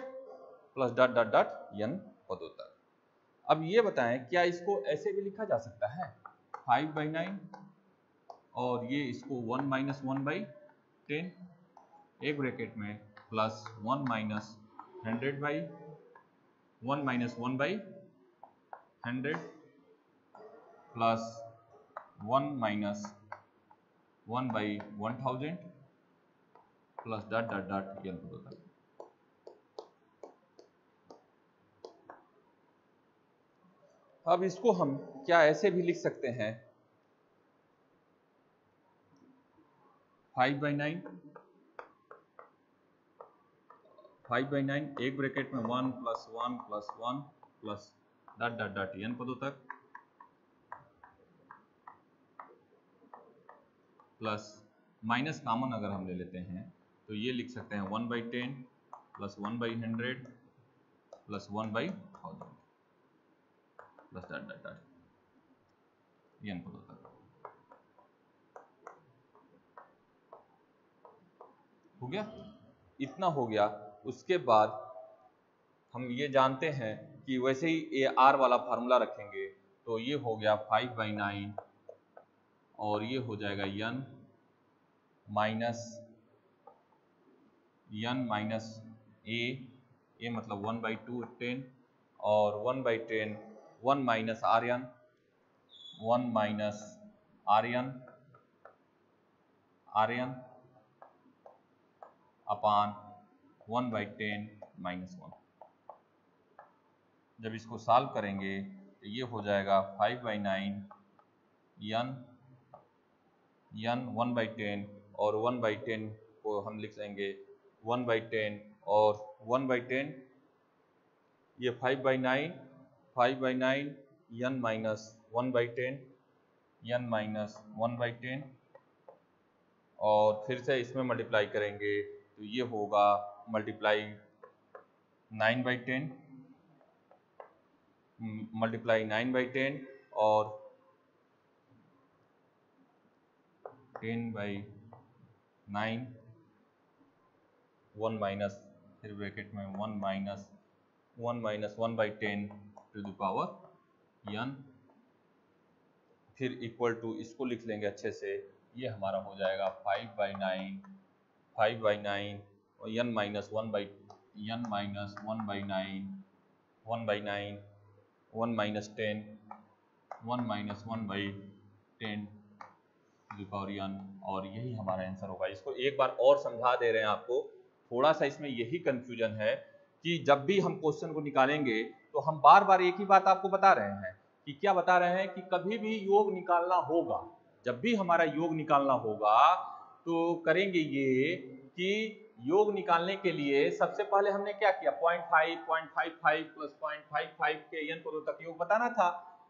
plus dot dot dot n पदों तक। अब ये बताएं, क्या इसको ऐसे भी लिखा जा सकता है 5/9 और ये इसको 1 माइनस 1/10, एक ब्रैकेट में plus 1 minus 1 minus 1/100 plus 1 minus 1/1000 plus dot dot dot n पदों तक। अब इसको हम क्या ऐसे भी लिख सकते हैं 5/9 एक ब्रैकेट में 1 plus 1 plus 1 plus dot dot dot n पदों तक प्लस माइनस कॉमन अगर हम ले लेते हैं तो ये लिख सकते हैं 1/10 plus 1/100 plus 1/1000 plus dot dot dot n पदों तक। हो गया, इतना हो गया। उसके बाद हम ये जानते हैं कि वैसे ही ये r वाला फार्मूला रखेंगे, तो ये हो गया 5/9 और ये हो जाएगा n माइनस a मतलब 1/210 और 1/10 1 माइनस rn 1 माइनस rn अपान 1/10 माइनस 1। जब इसको सॉल्व करेंगे तो ये हो जाएगा 5/9 n 1/10 और 1/10 को हम लिख लेंगे 1/10 और 1/10, ये 5/9 n माइनस 1/10 n माइनस 1/10 और फिर से इसमें मल्टीप्लाई करेंगे तो ये होगा मल्टीप्लाई 9/10 और 10/9 1 माइनस, फिर ब्रैकेट में 1 minus 1/10 to the power n, फिर इक्वल टू इसको लिख लेंगे अच्छे से, ये हमारा हो जाएगा 5/9 और n minus 1/9 1 minus 10 1 minus 1/10 to the power n, और यही हमारा आंसर होगा। इसको एक बार और समझा दे रहे हैं आपको, थोड़ा सा इसमें यही कंफ्यूजन है कि जब भी हम क्वेश्चन को निकालेंगे तो हम बार बार एक ही बात आपको बता रहे हैं कि क्या बता रहे हैं कि कभी भी योग निकालना होगा, जब भी हमारा योग निकालना होगा तो करेंगे ये कि योग निकालने के लिए सबसे पहले हमने क्या किया 0.5 0.55 प्लस 0.55 के n पदों तक योग बताना था।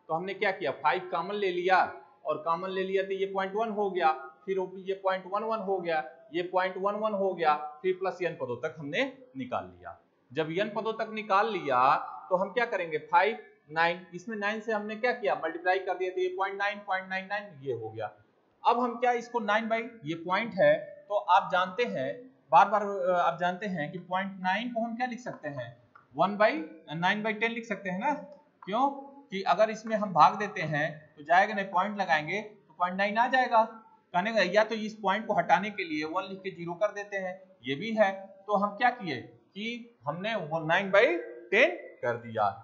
तो हमने क्या किया 5 कॉमन ले लिया और कॉमन ले लिया तो ये 0.1 हो गया, फिर ये 0.11 हो गया, ये 0.11 हो गया, फिर प्लस n पदों तक हमने निकाल लिया। जब n पदों तक निकाल लिया तो हम क्या करेंगे 5 9, इसमें 9 से हमने क्या किया मल्टीप्लाई कर दिया तो ये 0.9 ये हो गया। अब हम क्या इसको 9 बाई ये पॉइंट है तो आप जानते हैं बार बार आप जानते हैं कि 0.9 को हम क्या लिख सकते हैं 1/9/10 लिख सकते हैं ना, क्यों कि अगर इसमें हम भाग देते हैं तो जाएगा नहीं, पॉइंट लगाएंगे तो 0.9 आ जाएगा। कहने का या तो इस पॉइंट को हटाने के लिए 1 लिख के 0 कर देते हैं, ये भी है। तो हम क्या किए कि हमने 9/10 कर दिया,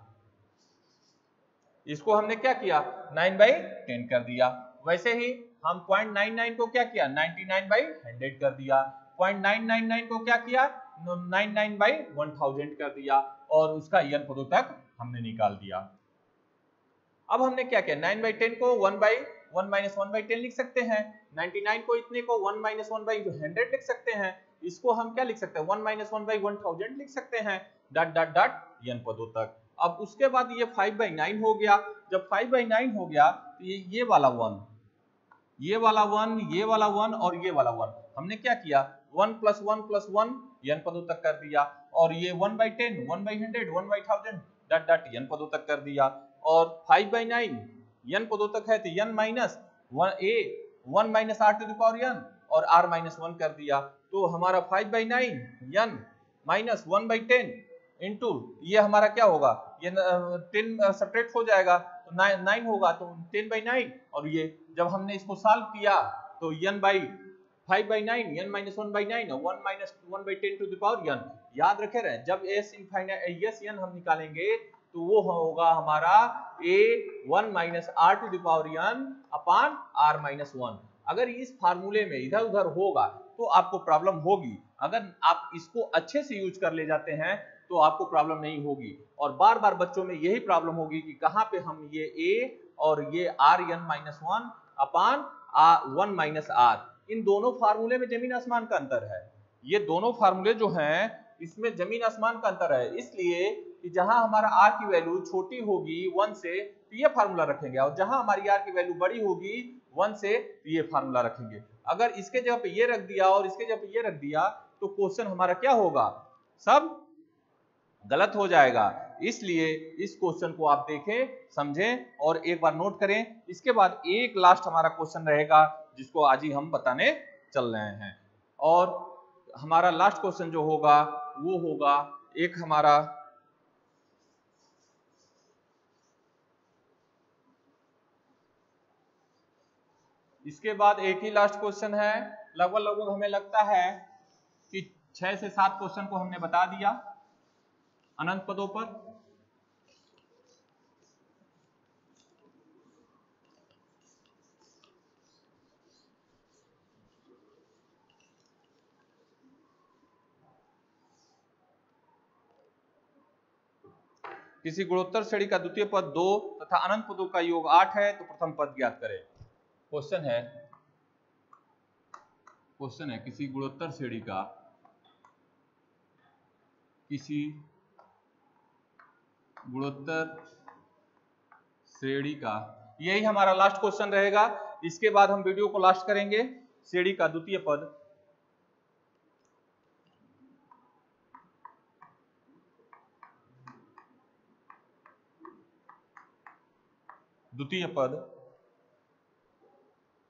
इसको हमने क्या किया 9/10 कर दिया। वैसे ही हम 0.99 को क्या किया 99/100 कर दिया, 0.999 को क्या किया 99/1000 कर दिया और उसका n पदों तक हमने निकाल दिया। अब हमने क्या किया 9/10 को 1/1 लिख सकते हैं, 99 को इतने को 1-1/100 लिख सकते हैं, इसको हम क्या लिख सकते हैं 1-1/1000 लिख सकते हैं, डॉट डॉट डॉट n पदों तक। अब उसके बाद ये 5/9 हो गया, जब 5/9 हो गया तो ये वाला 1, ये वाला 1, ये वाला 1 और ये वाला 1 हमने क्या किया 1 + 1 + 1 n पदों तक कर दिया, और ये 1/10 1/100 1/1000 डॉट डॉट n पदों तक कर दिया। और 5/9 n पदों तक है तो n minus 1 minus r to the power n और r माइनस 1 कर दिया। तो हमारा 5/9 n माइनस 1/10 इंटू ये हमारा क्या होगा ये 10 सब्ट्रैक्ट हो जाएगा तो 9 होगा तो 10/9, और ये जब हमने इसको सॉल्व किया तो n by 5/9 n minus 1/9 1 minus 1/10 to the power n। याद रखे रहे जब s n हम निकालेंगे तो वो होगा हमारा a 1 minus r to the power n upon r minus 1। अगर इस फार्मूले में इधर उधर होगा तो आपको प्रॉब्लम होगी, अगर आप इसको अच्छे से यूज कर ले जाते हैं तो आपको प्रॉब्लम नहीं होगी। और बार बार बच्चों में यही प्रॉब्लम होगी कि कहां पे हम ये a और ये rn-1 अपान 1 माइनस r, इन दोनों फार्मूले में जमीन आसमान का अंतर है। ये दोनों फार्मूले जो हैं इसमें जमीन आसमान का अंतर है, इसलिए कि जहां हमारा r की वैल्यू छोटी होगी 1 से तो ये फार्मूला रखेंगे, और जहां हमारी r की वैल्यू बड़ी होगी 1 से तो ये फार्मूला रखेंगे। अगर इसके जगह पे ये रख दिया और इसके जगह पे ये रख दिया तो क्वेश्चन हमारा क्या होगा सब गलत हो जाएगा। इसलिए इस क्वेश्चन को आप देखें समझें और एक बार नोट करें। इसके बाद एक लास्ट हमारा क्वेश्चन रहेगा जिसको आज ही हम बताने चल रहे हैं, और हमारा लास्ट क्वेश्चन जो होगा वो होगा एक हमारा इसके बाद एक ही लास्ट क्वेश्चन है। लगभग हमें लगता है कि 6 से 7 क्वेश्चन को हमने बता दिया अनंत पदों पर। किसी गुणोत्तर श्रेणी का द्वितीय पद 2 तथा अनंत पदों का योग 8 है तो प्रथम पद ज्ञात करें। क्वेश्चन है किसी गुणोत्तर श्रेणी का यही हमारा लास्ट क्वेश्चन रहेगा। इसके बाद हम वीडियो को लास्ट करेंगे। श्रेणी का द्वितीय पद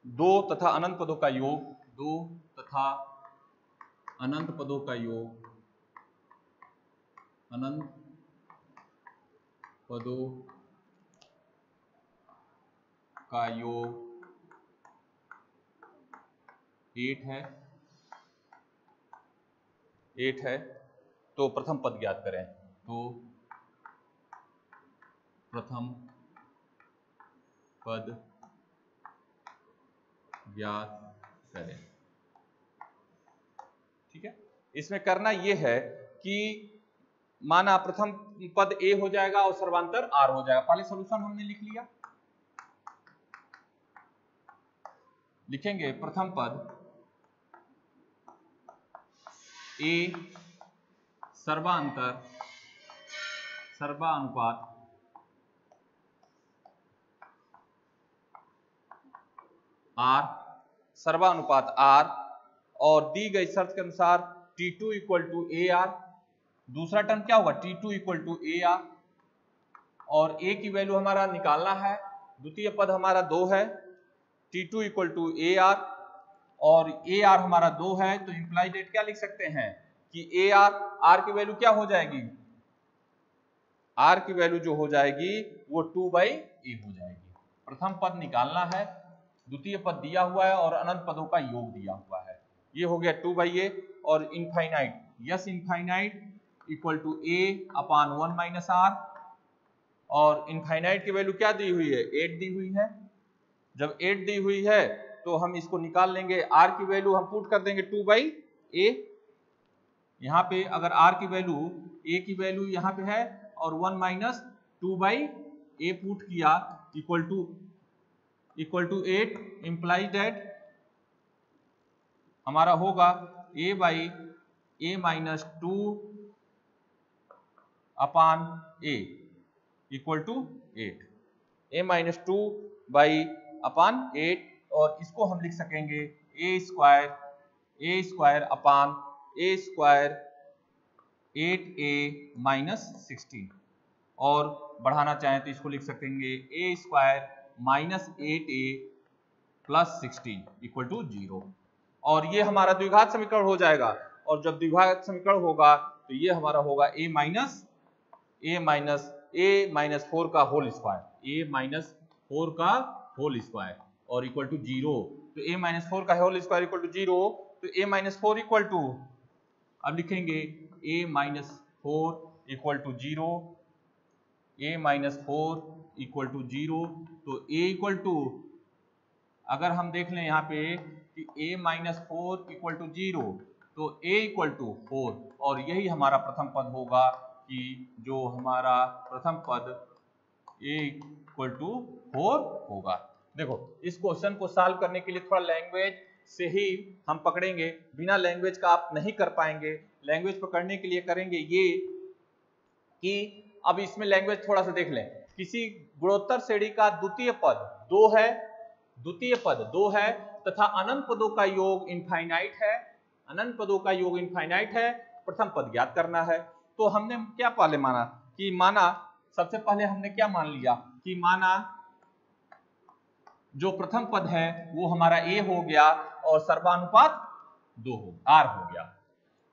दो तथा अनंत पदों का योग, अनंत पदों का योग 8 है तो प्रथम पद ज्ञात करें। तो प्रथम पद ज्ञात करें। ठीक है, इसमें करना यह है कि माना प्रथम पद a हो जाएगा और सर्वांतर r हो जाएगा। पहले सॉल्यूशन हमने लिख लिया, लिखेंगे प्रथम पद a सर्वानुपात R, सर्वानुपात R, और दी गई शर्त के अनुसार T2 इक्वल टू AR। दूसरा टर्म क्या होगा, T2 इक्वल टू AR, और A की वैल्यू हमारा निकालना है, द्वितीय पद हमारा 2 है, T2 इक्वल टू AR, और AR हमारा 2 है, तो इंप्लाइड रेट क्या लिख सकते हैं कि R की वैल्यू क्या हो जाएगी, R की वैल्यू जो हो जाएगी वो 2/A हो जाएगी। प्रथम पद निकालना है, द्वितीय पद दिया हुआ है और अनंत पदों का योग दिया हुआ है। ये हो गया 2/A, और infinite, S infinite equal to A/1 minus R, और इनफाइनाइट की वैल्यू क्या दी हुई है, 8 दी हुई है। जब 8 दी हुई है तो हम इसको निकाल लेंगे, R की वैल्यू हम पुट कर देंगे 2/A। यहाँ पे अगर R की वैल्यू, A की वैल्यू यहाँ पे है, और 1 माइनस 2/A पुट किया इक्वल टू 8, इंप्लाइज दैट हमारा होगा A/A minus 2/A equal to 8, A minus 2/8, और इसको हम लिख सकेंगे A square upon A square 8A minus 16, और बढ़ाना चाहें तो इसको लिख सकेंगे A square minus 8A plus 16 equal to 0, और ये हमारा द्विघात समीकरण हो जाएगा। और जब द्विघात समीकरण होगा तो ये हमारा होगा A माइनस 4 का होल स्क्वायर, और इक्वल टू 0। तो A माइनस 4 का होल स्क्वायर इक्वल टू 0, तो A माइनस 4 इक्वल टू, अब लिखेंगे A minus 4 equal to 0, A minus 4 equal to 0, तो A इक्वल टू, अगर हम देख लें यहाँ पे कि A माइनस 4 इक्वल टू 0, तो A इक्वल टू 4, और यही हमारा प्रथम पद होगा कि जो हमारा प्रथम पद A इक्वल टू 4 होगा। देखो, इस क्वेश्चन को सॉल्व करने के लिए थोड़ा लैंग्वेज से ही हम पकड़ेंगे, बिना लैंग्वेज का आप नहीं कर पाएंगे। लैंग्वेज पकड़ने के लिए करेंगे ये कि अब इसमें लैंग्वेज थोड़ा सा देख लें। किसी गुणोत्तर श्रेणी का द्वितीय पद 2 है तथा अनंत पदों का योग इनफाइनाइट है, प्रथम पद ज्ञात करना है। तो हमने क्या पहले माना सबसे पहले हमने क्या मान लिया कि माना जो प्रथम पद है वो हमारा A हो गया और सर्वानुपात 2 R हो गया।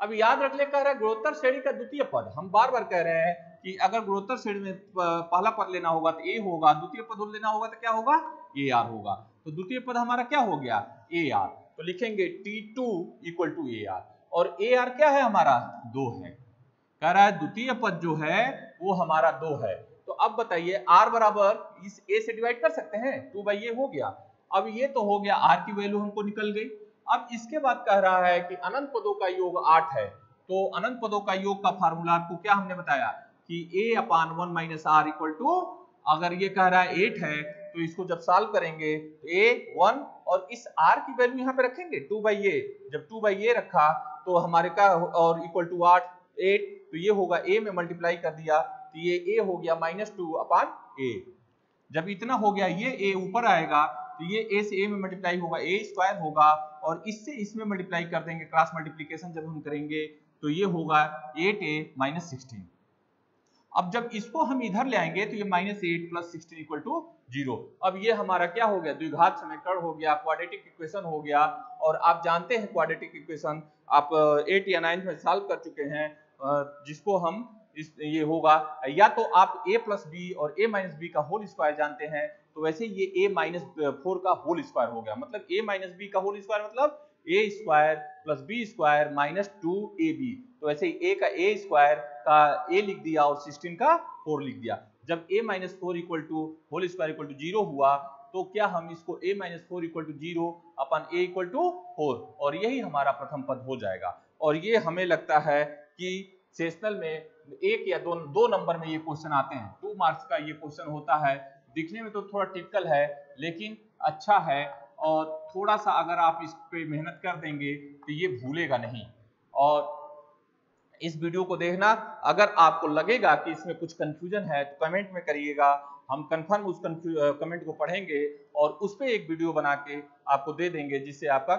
अब याद रख ले, कह रहा है गुणोत्तर श्रेणी का द्वितीय पद, हम बार बार कह रहे हैं कि अगर गुणोत्तर श्रेणी में पहला पद लेना होगा तो A होगा, द्वितीय पद लेना होगा तो क्या होगा, AR होगा। तो द्वितीय पद हमारा क्या हो गया, AR, तो लिखेंगे T2 इक्वल टू AR, और AR क्या है हमारा 2 है। कह रहा है द्वितीय पद जो है वो हमारा 2 है। तो अब बताइए R बराबर इस A से डिवाइड कर सकते हैं, 2/A हो गया। अब ये तो हो गया, R की वैल्यू हमको निकल गई। अब इसके बाद कह रहा है कि अनंत पदों का योग 8 है, तो अनंत पदों का योग का फार्मूला आपको क्या हमने बताया कि A/1 minus R equal to, अगर ये कह रहा है 8 है तो इसको जब सॉल्व करेंगे तो A1, और इस R की वैल्यू यहाँ पे रखेंगे 2/A, जब 2/A रखा तो हमारे का, और इक्वल टू 8, तो ये होगा A में मल्टीप्लाई कर दिया तो ये A हो गया -2/A। जब इतना हो गया, ये A ऊपर आएगा तो ये A से A में मल्टीप्लाई होगा, A स्क्वायर होगा, और इससे इसमें मल्टीप्लाई कर देंगे, क्रॉस मल्टीप्लिकेशन जब हम करेंगे तो ये होगा 8A माइनस 16। अब जब इसको हम इधर ले आएंगे तो ये -8 प्लस 16 इक्वल टू 0। अब ये हमारा क्या हो गया, द्विघात समीकरण हो गया, क्वाड्रेटिक इक्वेशन हो गया। और आप जानते हैं क्वाड्रेटिक इक्वेशन आप 8 या 9 में सॉल्व कर चुके हैं, जिसको हम ये होगा, या तो आप A प्लस बी और A माइनस बी का होल स्क्वायर जानते हैं, तो वैसे ये A माइनस 4 का होल स्क्वायर हो गया, मतलब A माइनस बी का होल स्क्वायर मतलब A square plus B square minus 2AB। तो ऐसे ही A का A स्क्वायर का A लिख दिया और 16 का 4 लिख दिया। जब A minus 4 equal to whole square equal to 0 हुआ तो क्या हम इसको A minus 4 equal to 0 upon A equal to 4, और यही हमारा प्रथम पद हो जाएगा। और ये हमें लगता है कि सेशनल में 1 या 2 नंबर में ये क्वेश्चन आते हैं, 2 मार्क्स का ये क्वेश्चन होता है। दिखने में तो थोड़ा टिपिकल है लेकिन अच्छा है, और थोड़ा सा अगर आप इस पे मेहनत कर देंगे तो ये भूलेगा नहीं। और इस वीडियो को देखना, अगर आपको लगेगा कि इसमें कुछ कंफ्यूजन है तो कमेंट में करिएगा हम कंफर्म उस कमेंट को पढ़ेंगे और उस पर एक वीडियो बना के आपको दे देंगे, जिससे आपका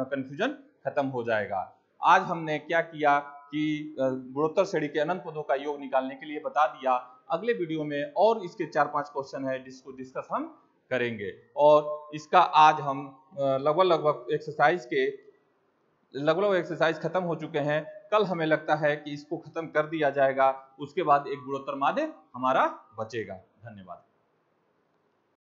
कंफ्यूजन खत्म हो जाएगा। आज हमने क्या किया कि गुणोत्तर श्रेणी के अनंत पदों का योग निकालने के लिए बता दिया। अगले वीडियो में और इसके 4-5 क्वेश्चन है जिसको डिस्कस हम करेंगे, और इसका आज हम लगभग एक्सरसाइज खत्म हो चुके हैं। कल हमें लगता है कि इसको खत्म कर दिया जाएगा, उसके बाद एक गुणोत्तर माध्य हमारा बचेगा। धन्यवाद।